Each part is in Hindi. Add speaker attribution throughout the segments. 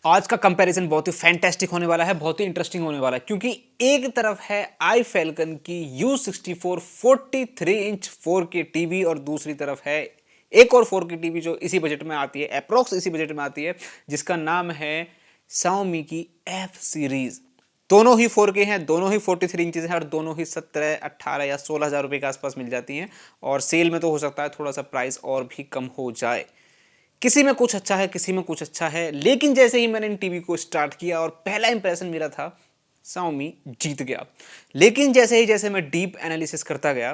Speaker 1: आज का कंपैरिजन बहुत ही फैंटास्टिक होने वाला है, बहुत ही इंटरेस्टिंग होने वाला है, क्योंकि एक तरफ है आई फैल्कन की U64 43 इंच 4K टीवी और दूसरी तरफ है एक और 4K टीवी जो इसी बजट में आती है, अप्रोक्स इसी बजट में आती है, जिसका नाम है Xiaomi की F सीरीज। दोनों ही 4K हैं, दोनों ही 43 इंचेस हैं और दोनों ही 17, 18 या 16 हज़ार रुपये के आसपास मिल जाती हैं। और सेल में तो हो सकता है थोड़ा सा प्राइस और भी कम हो जाए। किसी में कुछ अच्छा है, किसी में कुछ अच्छा है, लेकिन जैसे ही मैंने इन टीवी को स्टार्ट किया और पहला इंप्रेशन मेरा था Xiaomi जीत गया। लेकिन जैसे मैं डीप एनालिसिस करता गया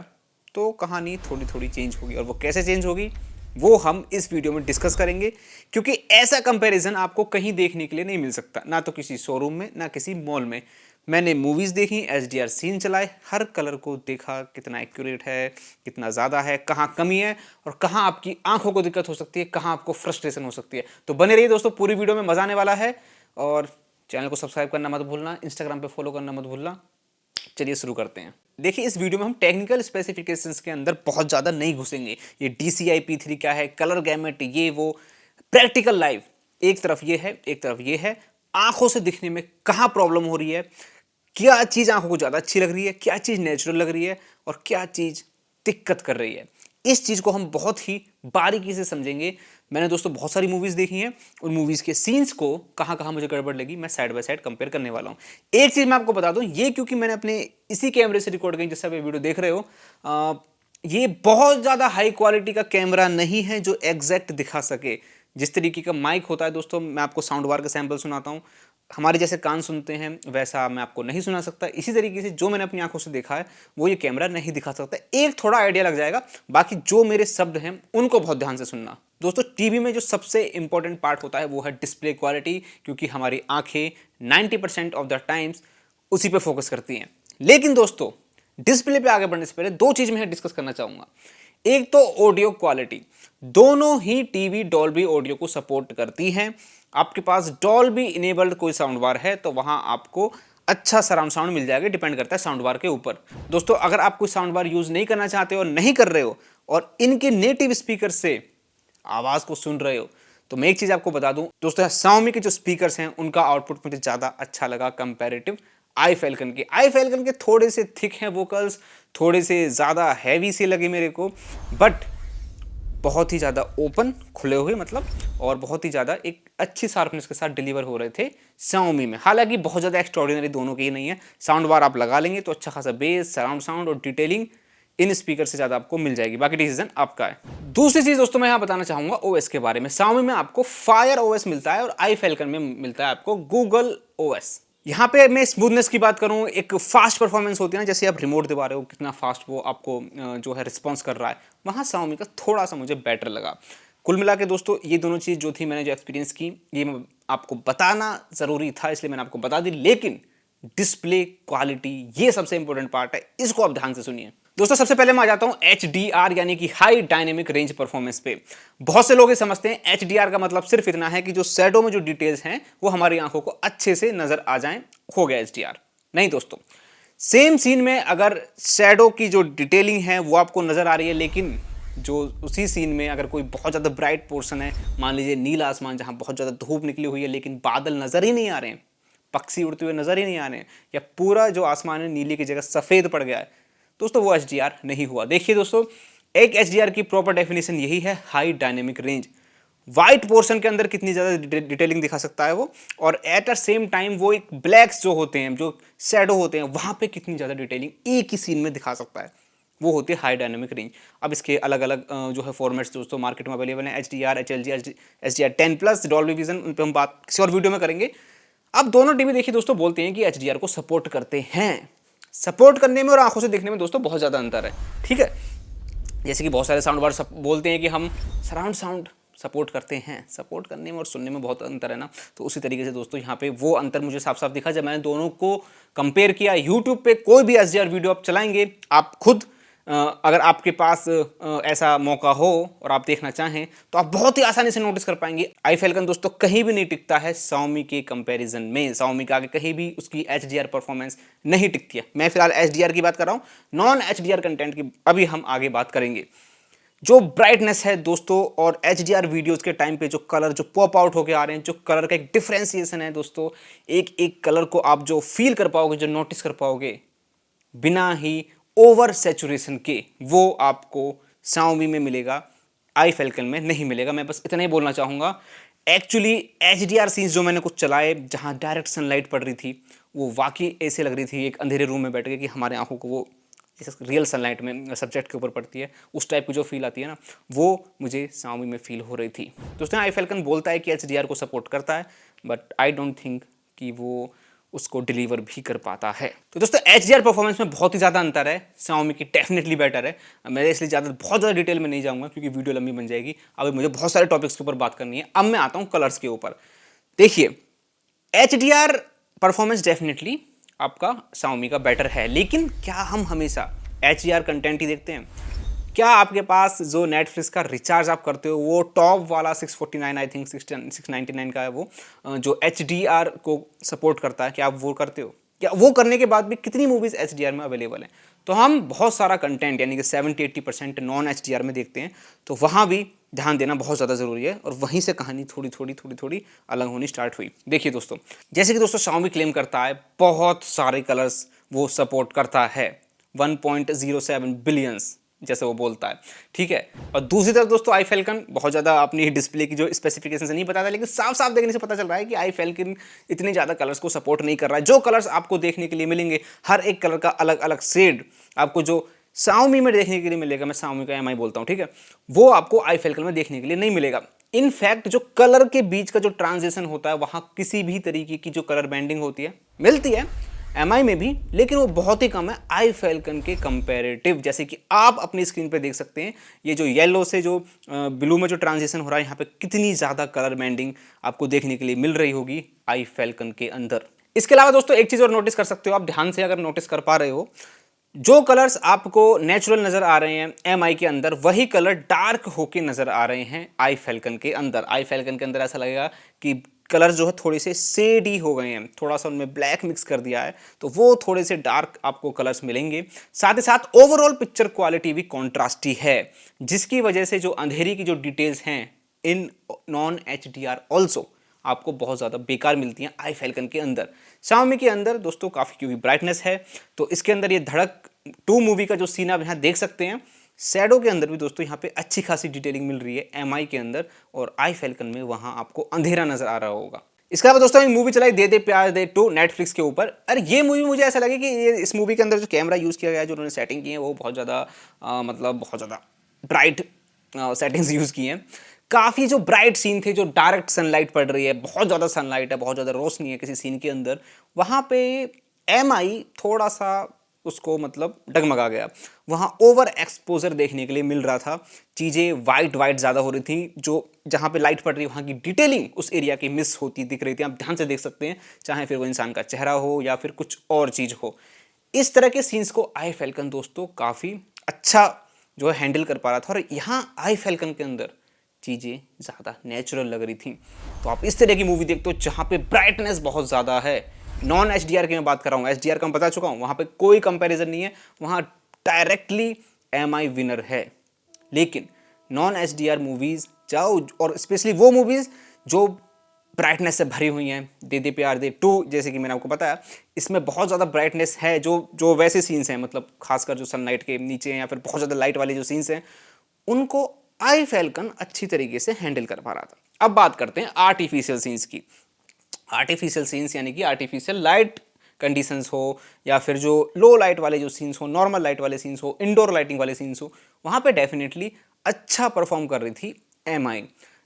Speaker 1: तो कहानी थोड़ी थोड़ी चेंज होगी, और वो कैसे चेंज होगी वो हम इस वीडियो में डिस्कस करेंगे, क्योंकि ऐसा कंपैरिजन आपको कहीं देखने के लिए नहीं मिल सकता, ना तो किसी शोरूम में ना किसी मॉल में। मैंने मूवीज़ देखी, HDR सीन चलाए, हर कलर को देखा, कितना एक्यूरेट है, कितना ज़्यादा है, कहाँ कमी है और कहाँ आपकी आंखों को दिक्कत हो सकती है, कहाँ आपको फ्रस्ट्रेशन हो सकती है। तो बने रहिए दोस्तों, पूरी वीडियो में मज़ा आने वाला है। और चैनल को सब्सक्राइब करना मत भूलना, इंस्टाग्राम पे फॉलो करना मत भूलना। चलिए शुरू करते हैं। देखिए, इस वीडियो में हम टेक्निकल स्पेसिफिकेशंस के अंदर बहुत ज़्यादा नहीं घुसेंगे। ये DCI P3 क्या है, कलर गैमेट, ये वो, प्रैक्टिकल लाइव एक तरफ ये है, एक तरफ ये है। आंखों से दिखने में कहाँ प्रॉब्लम हो रही है, क्या चीज़ आंखों को ज़्यादा अच्छी लग रही है, क्या चीज़ नेचुरल लग रही है और क्या चीज़ दिक्कत कर रही है, इस चीज़ को हम बहुत ही बारीकी से समझेंगे। मैंने दोस्तों बहुत सारी मूवीज़ देखी हैं, उन मूवीज़ के सीन्स को कहाँ कहाँ मुझे गड़बड़ लगी मैं साइड बाय साइड कंपेयर करने वाला हूँ। एक चीज़ मैं आपको बता दूँ, ये क्योंकि मैंने अपने इसी कैमरे से रिकॉर्ड की जिससे आप ये वीडियो देख रहे हो, ये बहुत ज़्यादा हाई क्वालिटी का कैमरा नहीं है जो एग्जैक्ट दिखा सके। जिस तरीके का माइक होता है दोस्तों, मैं आपको साउंड बार का सैंपल सुनाता हूँ, हमारे जैसे कान सुनते हैं वैसा मैं आपको नहीं सुना सकता। इसी तरीके से जो मैंने अपनी आंखों से देखा है वो ये कैमरा नहीं दिखा सकता। एक थोड़ा आइडिया लग जाएगा, बाकी जो मेरे शब्द हैं उनको बहुत ध्यान से सुनना। दोस्तों, टीवी में जो सबसे इंपॉर्टेंट पार्ट होता है वो है डिस्प्ले क्वालिटी, क्योंकि हमारी आंखें 90% ऑफ द टाइम्स उसी पे फोकस करती हैं। लेकिन दोस्तों, डिस्प्ले पे आगे बढ़ने से पहले दो चीज मैं डिस्कस करना चाहूंगा। एक तो ऑडियो क्वालिटी, दोनों ही टीवी डॉल्बी ऑडियो को सपोर्ट करती हैं। आपके पास डॉल्बी इनेबल्ड कोई साउंड बार है तो वहां आपको अच्छा सराउंड साउंड मिल जाएगा, डिपेंड करता है साउंड बार के ऊपर। दोस्तों, अगर आप कोई साउंड बार यूज नहीं करना चाहते हो और नहीं कर रहे हो और इनके नेटिव स्पीकर से आवाज को सुन रहे हो, तो मैं एक चीज आपको बता दूं दोस्तों, Xiaomi के जो स्पीकर्स हैं उनका आउटपुट मुझे ज्यादा अच्छा लगा कंपैरेटिव आई फैल्कन के। आई फैल्कन के थोड़े से थिक हैं वोकल्स, थोड़े से ज़्यादा हैवी से लगे मेरे को, बट बहुत ही ज़्यादा ओपन, खुले हुए मतलब, और बहुत ही ज़्यादा एक अच्छी शार्पनेस के साथ डिलीवर हो रहे थे Xiaomi में। हालांकि बहुत ज़्यादा एक्स्ट्रॉर्डिनरी दोनों के ही नहीं है। साउंड बार आप लगा लेंगे तो अच्छा खासा बेस, सराउंड साउंड और डिटेलिंग इन स्पीकर से ज़्यादा आपको मिल जाएगी, बाकी डिसीजन आपका है। दूसरी चीज़ दोस्तों, मैं यहाँ बताना चाहूँगा OS के बारे में। Xiaomi में आपको Fire OS मिलता है और आई फैल्कन में मिलता है आपको Google OS। यहाँ पे मैं स्मूथनेस की बात करूँ, एक फास्ट परफॉर्मेंस होती है ना, जैसे आप रिमोट दबा रहे हो कितना फास्ट वो आपको जो है रिस्पॉन्स कर रहा है, वहाँ Xiaomi का थोड़ा सा मुझे बेटर लगा। कुल मिला के दोस्तों, ये दोनों चीज़ जो थी मैंने जो एक्सपीरियंस की, ये आपको बताना ज़रूरी था, इसलिए मैंने आपको बता दी। लेकिन डिस्प्ले क्वालिटी ये सबसे इंपॉर्टेंट पार्ट है, इसको आप ध्यान से सुनिए। दोस्तों, सबसे पहले मैं आ जाता हूं HDR यानी कि हाई डायनेमिक रेंज परफॉर्मेंस पे। बहुत से लोग ये समझते हैं HDR का मतलब सिर्फ इतना है कि जो शैडो में जो डिटेल्स हैं वो हमारी आंखों को अच्छे से नजर आ जाएं, हो गया HDR। नहीं दोस्तों, सेम सीन में अगर शैडो की जो डिटेलिंग है वो आपको नजर आ रही है, लेकिन जो उसी सीन में अगर कोई बहुत ज़्यादा ब्राइट पोर्शन है, मान लीजिए नीला आसमान जहाँ बहुत ज़्यादा धूप निकली हुई है लेकिन बादल नजर ही नहीं आ रहे हैं, पक्षी उड़ते हुए नजर ही नहीं आ रहे हैं, या पूरा जो आसमान है नीले की जगह सफ़ेद पड़ गया है, दोस्तों वो HDR नहीं हुआ। देखिए दोस्तों, एक HDR की प्रॉपर डेफिनेशन यही है, high dynamic range. White portion के अंदर कितनी ज़्यादा डिटेलिंग दिखा सकता है वो, और एट अ सेम टाइम वो एक ब्लैक्स जो होते हैं, जो शैडो होते हैं, वहाँ पे कितनी ज़्यादा डिटेलिंग एक ही सीन में दिखा सकता है, वो होती है हाई डायनेमिक रेंज। अब इसके अलग अलग जो है फॉर्मेट्स दोस्तों मार्केट में अवेलेबल हैं, HDR, HLG, HDR 10+, Dolby vision, उन पर हम बात किसी और वीडियो में करेंगे। अब दोनों टीवी देखिए दोस्तों बोलते हैं कि HDR को सपोर्ट करते हैं। सपोर्ट करने में और आंखों से देखने में दोस्तों बहुत ज़्यादा अंतर है, ठीक है। जैसे कि बहुत सारे साउंड बार बोलते हैं कि हम सराउंड साउंड सपोर्ट करते हैं, सपोर्ट करने में और सुनने में बहुत अंतर है ना। तो उसी तरीके से दोस्तों यहाँ पे वो अंतर मुझे साफ साफ दिखा जब मैंने दोनों को कंपेयर किया। यूट्यूब पे कोई भी HDR वीडियो आप चलाएंगे, आप खुद अगर आपके पास ऐसा मौका हो और आप देखना चाहें तो आप बहुत ही आसानी से नोटिस कर पाएंगे आई फैल्कन दोस्तों कहीं भी नहीं टिकता है Xiaomi के कंपैरिजन में। Xiaomi के आगे कहीं भी उसकी HDR परफॉर्मेंस नहीं टिकती है। मैं फिलहाल HDR की बात कर रहा हूँ, नॉन HDR कंटेंट की अभी हम आगे बात करेंगे। जो ब्राइटनेस है दोस्तों और HDR वीडियोस के टाइम पे जो कलर जो पॉप आउट होके आ रहे हैं, जो कलर का एक डिफरेंशिएशन है दोस्तों, एक एक कलर को आप जो फील कर पाओगे, जो नोटिस कर पाओगे बिना ही ओवर सैचुरेशन के, वो आपको Xiaomi में मिलेगा, आई फैल्कन में नहीं मिलेगा। मैं बस इतना ही बोलना चाहूँगा। एक्चुअली HDR सीन्स जो मैंने कुछ चलाए जहाँ डायरेक्ट सनलाइट पड़ रही थी, वो वाकई ऐसे लग रही थी एक अंधेरे रूम में बैठ के कि हमारे आंखों को वो जैसे रियल सनलाइट में सब्जेक्ट के ऊपर पड़ती है, उस टाइप की जो फील आती है ना, वो मुझे Xiaomi में फील हो रही थी। दोस्तों आई फैल्कन बोलता है कि HDR को सपोर्ट करता है, बट आई डोंट थिंक कि वो उसको डिलीवर भी कर पाता है। तो दोस्तों HDR परफॉर्मेंस में बहुत ही ज़्यादा अंतर है, Xiaomi की डेफिनेटली बेटर है। मैं इसलिए बहुत ज़्यादा डिटेल में नहीं जाऊँगा क्योंकि वीडियो लंबी बन जाएगी। अभी मुझे बहुत सारे टॉपिक्स के ऊपर बात करनी है। अब मैं आता हूँ कलर्स के ऊपर। देखिए HDR परफॉर्मेंस डेफिनेटली आपका Xiaomi का बेटर है, लेकिन क्या हम हमेशा HDR कंटेंट ही देखते हैं? क्या आपके पास जो नेटफ्लिक्स का रिचार्ज आप करते हो वो टॉप वाला 649 आई थिंक 699 का है वो, जो HDR को सपोर्ट करता है, क्या आप वो करते हो? क्या वो करने के बाद भी कितनी मूवीज़ HDR में अवेलेबल हैं? तो हम बहुत सारा कंटेंट यानी कि 70-80% नॉन HDR में देखते हैं, तो वहाँ भी ध्यान देना बहुत ज़्यादा ज़रूरी है और वहीं से कहानी थोड़ी अलग होनी स्टार्ट हुई। देखिए दोस्तों, जैसे कि दोस्तों Xiaomi क्लेम करता है बहुत सारे कलर्स वो सपोर्ट करता है, 1.07 बिलियंस जैसे वो बोलता है, ठीक है। और दूसरी तरफ दोस्तों आई फैल्कन बहुत ज़्यादा अपनी डिस्प्ले की जो स्पेसिफिकेशन नहीं बताता, लेकिन साफ साफ देखने से पता चल रहा है कि आई फैल्कन इतने ज़्यादा कलर्स को सपोर्ट नहीं कर रहा है। जो कलर्स आपको देखने के लिए मिलेंगे, हर एक कलर का अलग अलग शेड आपको जो Xiaomi में देखने के लिए मिलेगा, मैं Xiaomi का MI बोलता हूँ, ठीक है, वो आपको आई फैल्कन में देखने के लिए नहीं मिलेगा। इनफैक्ट जो कलर के बीच का जो ट्रांजिशन होता है, वहाँ किसी भी तरीके की जो कलर बैंडिंग होती है मिलती है MI में भी, लेकिन वो बहुत ही कम है आई फैल्कन के कंपैरेटिव। जैसे कि आप अपनी स्क्रीन पे देख सकते हैं, ये जो येलो से जो ब्लू में जो ट्रांजिशन हो रहा है, यहाँ पे कितनी ज़्यादा कलर बैंडिंग आपको देखने के लिए मिल रही होगी आई फैल्कन के अंदर। इसके अलावा दोस्तों एक चीज़ और नोटिस कर सकते हो आप, ध्यान से अगर नोटिस कर पा रहे हो, जो कलर्स आपको नेचुरल नज़र आ रहे हैं MI के अंदर, वही कलर डार्क होके नज़र आ रहे हैं आई फैल्कन के अंदर। आई फैल्कन के अंदर ऐसा लगेगा कि कलर जो है थोड़े से शेडी हो गए हैं, थोड़ा सा उनमें ब्लैक मिक्स कर दिया है, तो वो थोड़े से डार्क आपको कलर्स मिलेंगे। साथ ही साथ ओवरऑल पिक्चर क्वालिटी भी कॉन्ट्रास्टी है, जिसकी वजह से जो अंधेरी की जो डिटेल्स हैं इन नॉन HDR ऑल्सो आपको बहुत ज़्यादा बेकार मिलती हैं आई फैल्कन के अंदर। Xiaomi के अंदर दोस्तों काफ़ी क्योंकि ब्राइटनेस है, तो इसके अंदर ये धड़क 2 मूवी का जो सीन आप यहाँ देख सकते हैं, शैडो के अंदर भी दोस्तों यहाँ पे अच्छी खासी डिटेलिंग मिल रही है MI के अंदर, और आई फैल्कन में वहाँ आपको अंधेरा नजर आ रहा होगा। इसके अलावा दोस्तों एक मूवी चलाई दे दे प्यार दे 2 नेटफ्लिक्स के ऊपर। अरे ये मूवी मुझे ऐसा लगे कि ये इस मूवी के अंदर जो कैमरा यूज़ किया गया है, जो उन्होंने सेटिंग की है, वो बहुत ज़्यादा मतलब बहुत ज़्यादा ब्राइट सेटिंग्स यूज़ की हैं। काफ़ी जो ब्राइट सीन थे, जो डायरेक्ट सनलाइट पड़ रही है, बहुत ज़्यादा सनलाइट है, बहुत ज़्यादा रोशनी है किसी सीन के अंदर, वहाँ पे MI थोड़ा सा उसको मतलब डगमगा गया। वहाँ ओवर एक्सपोजर देखने के लिए मिल रहा था, चीज़ें वाइट ज़्यादा हो रही थी, जो जहाँ पे लाइट पड़ रही है वहाँ की डिटेलिंग उस एरिया की मिस होती दिख रही थी। आप ध्यान से देख सकते हैं, चाहे फिर वो इंसान का चेहरा हो या फिर कुछ और चीज़ हो। इस तरह के सीन्स को आई फैल्कन दोस्तों काफ़ी अच्छा जो है हैंडल कर पा रहा था, और यहाँ आई फैल्कन के अंदर चीज़ें ज़्यादा नेचुरल लग रही थी। तो आप इस तरह की मूवी देखते हो जहाँ पे ब्राइटनेस बहुत ज़्यादा है। नॉन HDR की मैं बात कर रहा हूँ, HDR का मैं बता चुका हूँ, वहाँ पे कोई कंपैरिजन नहीं है, वहाँ डायरेक्टली MI विनर है। लेकिन नॉन HDR मूवीज़ जाओ, और स्पेशली वो मूवीज़ जो ब्राइटनेस से भरी हुई हैं, दे दे प्यार दे 2 जैसे कि मैंने आपको बताया, इसमें बहुत ज़्यादा ब्राइटनेस है, जो वैसे सीन्स हैं, मतलब खासकर जो सनलाइट के नीचे हैं या फिर बहुत ज़्यादा लाइट वाले जो सीन्स हैं, उनको आई फैल्कन अच्छी तरीके से हैंडल कर पा रहा था। अब बात करते हैं आर्टिफिशियल सीन्स की। आर्टिफिशियल सीन्स यानी कि आर्टिफिशियल लाइट कंडीशंस हो, या फिर जो लो लाइट वाले जो सीन्स हो, नॉर्मल लाइट वाले सीन्स हो, इंडोर लाइटिंग वाले सीन्स हो, वहाँ पे डेफिनेटली अच्छा परफॉर्म कर रही थी MI।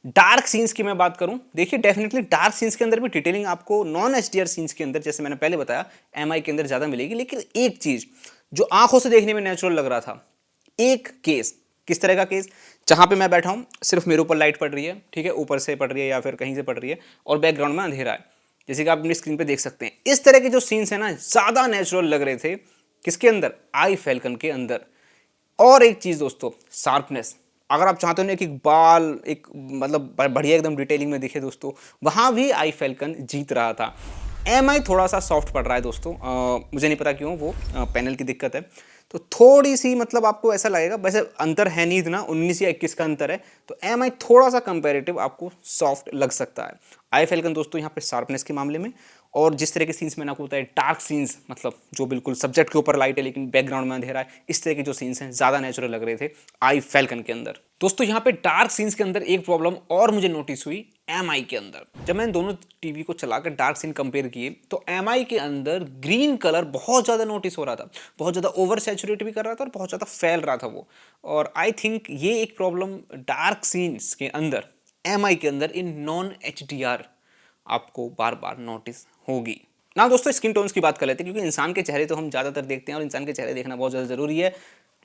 Speaker 1: डार्क सीन्स की मैं बात करूं, देखिए डेफिनेटली डार्क सीन्स के अंदर भी डिटेलिंग आपको नॉन HDR सीन्स के अंदर, जैसे मैंने पहले बताया, MI के अंदर ज़्यादा मिलेगी। लेकिन एक चीज़ जो आंखों से देखने में नेचुरल लग रहा था, एक केस, किस तरह का केस, जहाँ पे मैं बैठा हूँ, सिर्फ मेरे ऊपर लाइट पड़ रही है, ठीक है, ऊपर से पड़ रही है या फिर कहीं से पड़ रही है, और बैकग्राउंड में अंधेरा है, जैसे कि आप अपनी स्क्रीन पे देख सकते हैं। इस तरह के जो सीन्स हैं ना, ज़्यादा नेचुरल लग रहे थे किसके अंदर, आई फैल्कन के अंदर। और एक चीज़ दोस्तों, शार्पनेस, अगर आप चाहते हो ना कि बाल एक मतलब बढ़िया एकदम डिटेलिंग में दिखे दोस्तों, वहाँ भी आई फैल्कन जीत रहा था। MI थोड़ा सा सॉफ्ट पड़ रहा है दोस्तों, मुझे नहीं पता क्यों, वो पैनल की दिक्कत है। तो थोड़ी सी मतलब आपको ऐसा लगेगा, वैसे अंतर है नहीं इतना, 19 या 21 का अंतर है, तो एम आई थोड़ा सा कंपेरेटिव आपको सॉफ्ट लग सकता है। आई फैल्कन दोस्तों यहाँ पे शार्पनेस के मामले में और जिस तरह के सीन्स मैंने आपको बताया, डार्क सीन्स, मतलब जो बिल्कुल सब्जेक्ट के ऊपर लाइट है लेकिन बैकग्राउंड में अंधेरा है, इस तरह के जो सीन्स हैं ज़्यादा नेचुरल लग रहे थे आई फैल्कन के अंदर। दोस्तों यहाँ पे डार्क सीन्स के अंदर एक प्रॉब्लम और मुझे नोटिस हुई एम आई के अंदर। जब मैंने दोनों टीवी को चलाकर डार्क सीन कंपेयर किए तो एम आई के अंदर ग्रीन कलर बहुत ज़्यादा नोटिस हो रहा था, बहुत ज़्यादा ओवर सैचुरेट भी कर रहा था और बहुत ज़्यादा फैल रहा था वो। और आई थिंक ये एक प्रॉब्लम डार्क सीन्स के अंदर एम आई के अंदर in non H D R आपको बार बार नोटिस होगी ना। दोस्तों स्किन टोन्स की बात कर लेते हैं, क्योंकि इंसान के चेहरे तो हम ज़्यादातर देखते हैं और इंसान के चेहरे देखना बहुत ज़्यादा ज़रूरी है,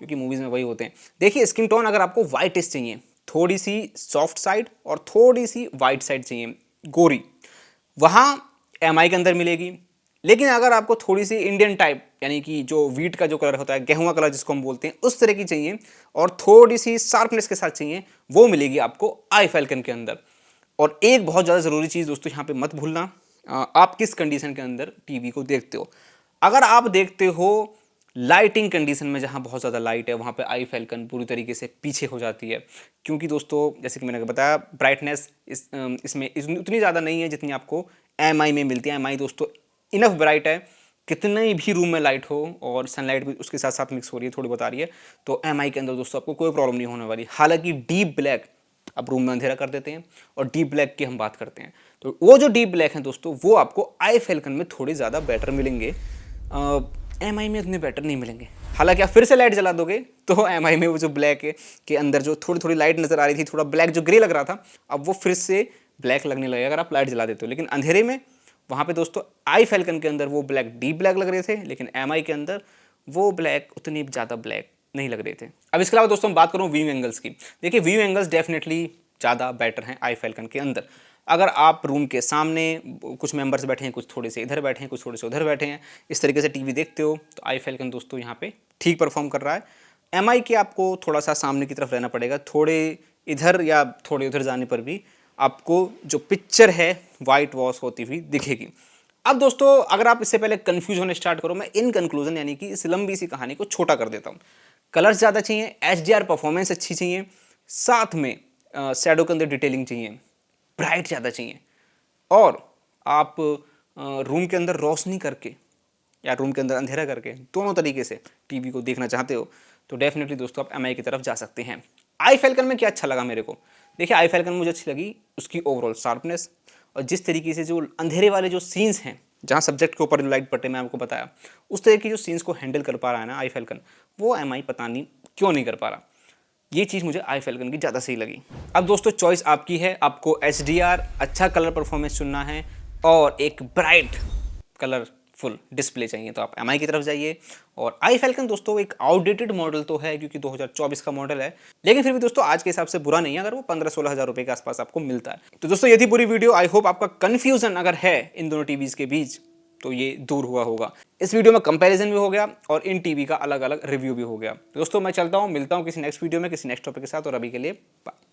Speaker 1: क्योंकि मूवीज़ में वही होते हैं। देखिए स्किन टोन अगर आपको वाइटिश चाहिए, थोड़ी सी सॉफ्ट साइड और थोड़ी सी वाइट साइड चाहिए, गोरी, वहाँ एम आई के अंदर मिलेगी। लेकिन अगर आपको थोड़ी सी इंडियन टाइप, यानी कि जो वीट का जो कलर होता है, गेहूं कलर जिसको हम बोलते हैं, उस तरह की चाहिए और थोड़ी सी शार्पनेस के साथ चाहिए, वो मिलेगी आपको आई फैल्कन के अंदर। और एक बहुत ज़्यादा ज़रूरी चीज़ दोस्तों यहाँ पे मत भूलना, आप किस कंडीशन के अंदर टीवी को देखते हो। अगर आप देखते हो लाइटिंग कंडीशन में, जहाँ बहुत ज़्यादा लाइट है, वहाँ पे आई फैल्कन पूरी तरीके से पीछे हो जाती है, क्योंकि दोस्तों जैसे कि मैंने बताया ब्राइटनेस इसमें उतनी ज़्यादा नहीं है जितनी आपको एम आई में मिलती है। एम आई दोस्तों इनफ ब्राइट है, कितने भी रूम में लाइट हो और सनलाइट भी उसके साथ साथ मिक्स हो रही है, थोड़ी बता रही है, तो एम आई के अंदर दोस्तों आपको कोई प्रॉब्लम नहीं होने वाली। हालांकि डीप ब्लैक अब रूम में अंधेरा कर देते हैं और डीप ब्लैक की हम बात करते हैं, तो वो जो डीप ब्लैक हैं दोस्तों वो आपको आई फैल्कन में थोड़े ज़्यादा बेटर मिलेंगे, एम आई में इतने बेटर नहीं मिलेंगे। हालांकि आप फिर से लाइट जला दोगे तो एम आई में वो जो ब्लैक है के अंदर जो थोड़ी थोड़ी लाइट नज़र आ रही थी, थोड़ा ब्लैक जो ग्रे लग रहा था, अब वो फिर से ब्लैक लगने लगेगा अगर आप लाइट जला देते हो। लेकिन अंधेरे में वहाँ पे दोस्तों आई फैल्कन के अंदर वो ब्लैक डीप ब्लैक लग रहे थे, लेकिन एम आई के अंदर वो ब्लैक उतनी ज़्यादा ब्लैक नहीं लग रहे थे। अब इसके अलावा दोस्तों हम बात करूँ व्यू एंगल्स की। देखिए व्यू एंगल्स डेफिनेटली ज़्यादा बेटर हैं आई फैल्कन के अंदर। अगर आप रूम के सामने कुछ मेंबर्स बैठे हैं, कुछ थोड़े से इधर बैठे हैं, कुछ थोड़े से उधर बैठे हैं, इस तरीके से टीवी देखते हो, तो आई फैल्कन दोस्तों यहाँ पे ठीक परफॉर्म कर रहा है। एम आई के आपको थोड़ा सा सामने की तरफ रहना पड़ेगा, थोड़े इधर या थोड़े उधर जाने पर भी आपको जो पिक्चर है वाइट वॉश होती हुई दिखेगी। अब दोस्तों अगर आप इससे पहले कंफ्यूज होने स्टार्ट करो, मैं इन कंक्लूजन यानी कि इस लंबी सी कहानी को छोटा कर देता हूँ। कलर्स ज़्यादा चाहिए, एचडीआर परफॉर्मेंस अच्छी चाहिए, साथ में शैडो के अंदर डिटेलिंग चाहिए, ब्राइट ज़्यादा चाहिए, और आप रूम के अंदर रोशनी करके या रूम के अंदर अंधेरा करके दोनों तरीके से टीवी को देखना चाहते हो तो डेफिनेटली दोस्तों आप एम आई की तरफ जा सकते हैं। आई फैल्कन में क्या अच्छा लगा मेरे को, देखिए आई फैल्कन मुझे अच्छी लगी उसकी ओवरऑल शार्पनेस, और जिस तरीके से जो अंधेरे वाले जो सीन्स हैं जहाँ सब्जेक्ट के ऊपर जो लाइट पट्टे मैं आपको बताया, उस तरह की जो सीन्स को हैंडल कर पा रहा है ना आई फैल्कन, वो एम आई पता नहीं क्यों नहीं कर पा रहा। ये चीज़ मुझे आई फैल्कन की ज़्यादा सही लगी। अब दोस्तों चॉइस आपकी है, आपको HDR अच्छा कलर परफॉर्मेंस चुनना है और एक ब्राइट कलरफुल डिस्प्ले चाहिए तो आप MI की तरफ जाइए। और आई फैल्कन दोस्तों एक आउटडेटेड मॉडल तो है क्योंकि 2024 का मॉडल है, लेकिन फिर भी दोस्तों आज के हिसाब से बुरा नहीं है अगर वो 15-16 हज़ार रुपये के आसपास आपको मिलता है। तो दोस्तों ये थी पूरी वीडियो। आई होप आपका कन्फ्यूजन अगर है इन दोनों टीवीज़ के बीच तो ये दूर हुआ होगा। इस वीडियो में कंपैरिजन भी हो गया और इन टीवी का अलग अलग रिव्यू भी हो गया। दोस्तों मैं चलता हूँ, मिलता हूँ किसी नेक्स्ट वीडियो में किसी नेक्स्ट टॉपिक के साथ, और अभी के लिए बाय।